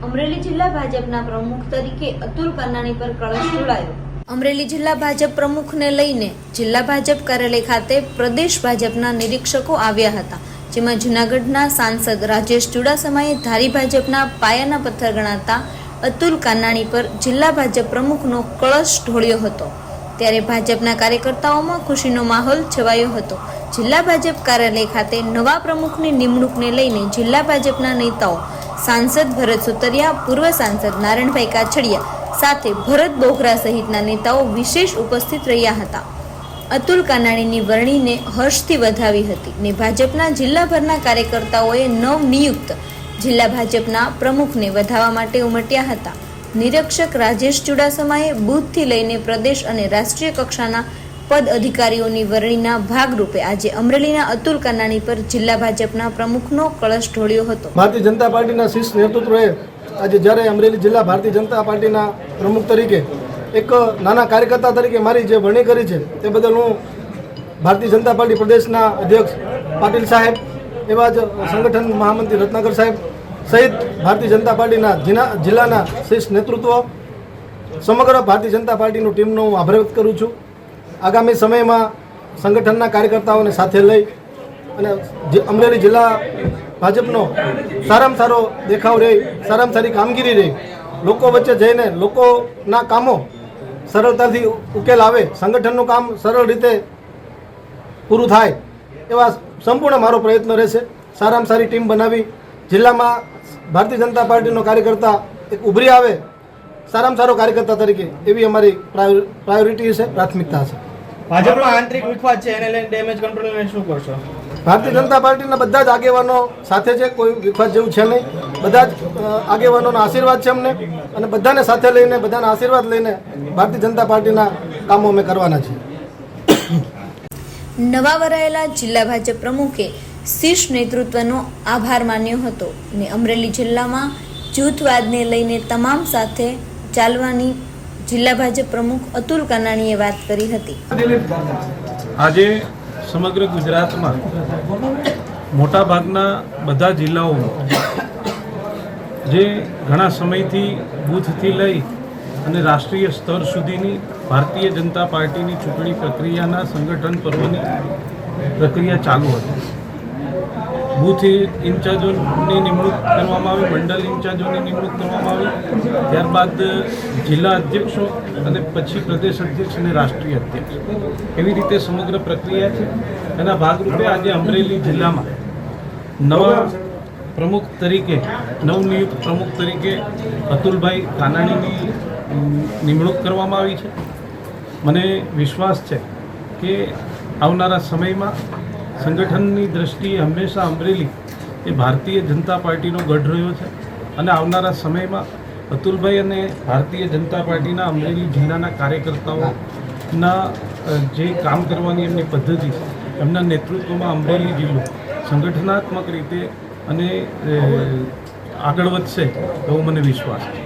અમરેલી જિલ્લા ભાજપના પ્રમુખ તરીકે અતુલ કાનાણી પર કળશ ઢોળાયો। અમરેલી જિલ્લા ભાજપ પ્રમુખને લઈને જિલ્લા ભાજપ કાર્યાલય ખાતે પ્રદેશ ભાજપના નિરીક્ષકો આવ્યા હતા, જેમાં જૂનાગઢના સાંસદ રાજેશ ચુડાસમાએ ધારી ભાજપના પાયાના પથ્થર ગણાતા અતુલ કાનાણી પર જિલ્લા ભાજપ પ્રમુખનો કળશ ઢોળ્યો હતો। ત્યારે ભાજપના કાર્યકર્તાઓમાં ખુશીનો માહોલ છવાયો હતો। જિલ્લા ભાજપ કાર્યાલય ખાતે નવા પ્રમુખની નિમણૂકને લઈને જિલ્લા ભાજપના નેતાઓ सांसद भरत सुतरिया, पूर्व सांसद नारायणभाई काछड़िया साथे भरत बोगरा सहितना नेताओं विशेष उपस्थित रह्या हता। अतुल कानाणीनी वरણીને હર્ષથી વધાવી હતી ને ભાજપના જિલ્લાભરના કાર્યકર્તાઓએ નવનિયુક્ત જિલ્લા ભાજપના પ્રમુખને વધાવવા માટે ઉમટ્યા હતા। નિરીક્ષક રાજેશ ચુડાસમાએ બુથથી લઈને પ્રદેશ અને રાષ્ટ્રીય કક્ષાના પદ અધિકારીઓની વરણીના ભાગરૂપે આજે અમરેલીના અતુલ કાનાણી પર જિલ્લા ભાજપના પ્રમુખનો કળશ ઢોળ્યો હતો। ભારતીય જનતા પાર્ટીના શીર્ષ નેતૃત્વએ આજે જ્યારે અમરેલી જિલ્લા ભારતીય જનતા પાર્ટીના પ્રમુખ તરીકે એક નાના કાર્યકર્તા તરીકે મારી જે વરણી કરી છે તે બદલ હું ભારતીય જનતા પાર્ટી પ્રદેશના અધ્યક્ષ પાટીલ સાહેબ, એવા જ સંગઠન મહામંત્રી રત્નાકર સાહેબ સહિત ભારતીય જનતા પાર્ટીના જિલ્લાના શીર્ષ નેતૃત્વ, સમગ્ર ભારતીય જનતા પાર્ટીની ટીમનો હું આભાર વ્યક્ત કરું છું। આગામી સમયમાં સંગઠનના કાર્યકર્તાઓને સાથે લઈ અને અમરેલી જિલ્લા ભાજપનો સારામાં સારો દેખાવ રહે, સારામાં સારી કામગીરી રહે, લોકો વચ્ચે જઈને લોકોના કામો સરળતાથી ઉકેલ આવે, સંગઠનનું કામ સરળ રીતે પૂરું થાય એવા સંપૂર્ણ મારો પ્રયત્ન રહેશે। સારામાં સારી ટીમ બનાવી જિલ્લામાં ભારતીય જનતા પાર્ટીનો કાર્યકર્તા એક ઉભરી આવે સારામાં સારો કાર્યકર્તા તરીકે એવી અમારી પ્રાયોરિટી છે, પ્રાથમિકતા છે। ભાજપમાં આંતરિક વિખવાદ છે, એને લઈને ડેમેજ કંટ્રોલને શું કરશો? ભારતીય જનતા પાર્ટીના બધા જ આગેવાનો સાથે છે, કોઈ વિખવાદ જેવું છે નહીં। બધા જ આગેવાનોના આશીર્વાદ છે અમને, અને બધાને સાથે લઈને, બધાના આશીર્વાદ લઈને ભારતીય જનતા પાર્ટીના કામો અમે કરવાના છીએ। નવા વરાયેલા જિલ્લા ભાજપ પ્રમુખે શીર્ષ નેતૃત્વનો આભાર માન્યો હતો અને અમરેલી જિલ્લામાં જૂથવાદને લઈને તમામ સાથે ચાલવાની જિલ્લા ભાજપ પ્રમુખ અતુલ કાનાણીએ વાત કરી હતી। આજે સમગ્ર ગુજરાતમાં મોટાભાગના બધા જિલ્લાઓમાં જે ઘણા સમયથી બૂથથી લઈ અને રાષ્ટ્રીય સ્તર સુધીની ભારતીય જનતા પાર્ટીની ચૂંટણી પ્રક્રિયાના સંગઠન પર્વની પ્રક્રિયા ચાલુ હતી। બૂથ ઇન્ચાર્જોની નિમણૂક કરવામાં આવી, મંડળ ઇન્ચાર્જોની નિમણૂક કરવામાં આવી, ત્યારબાદ જિલ્લા અધ્યક્ષો અને પછી પ્રદેશ અધ્યક્ષ અને રાષ્ટ્રીય અધ્યક્ષ, એવી રીતે સમગ્ર પ્રક્રિયા છે। એના ભાગરૂપે આજે અમરેલી જિલ્લામાં નવા પ્રમુખ તરીકે, નવનિયુક્ત પ્રમુખ તરીકે અતુલભાઈ કાનાણીની નિમણૂક કરવામાં આવી છે। મને વિશ્વાસ છે કે આવનારા સમયમાં સંગઠનની દ્રષ્ટિએ હંમેશા અમરેલી એ ભારતીય જનતા પાર્ટીનો ગઢ રહ્યો છે, અને આવનારા સમયમાં અતુલભાઈ અને ભારતીય જનતા પાર્ટીના અમરેલી જિલ્લાના કાર્યકર્તાઓના જે કામ કરવાની એમની પદ્ધતિ છે, એમના નેતૃત્વમાં અમરેલી જિલ્લો સંગઠનાત્મક રીતે અને આગળ વધશે એવો મને વિશ્વાસ છે।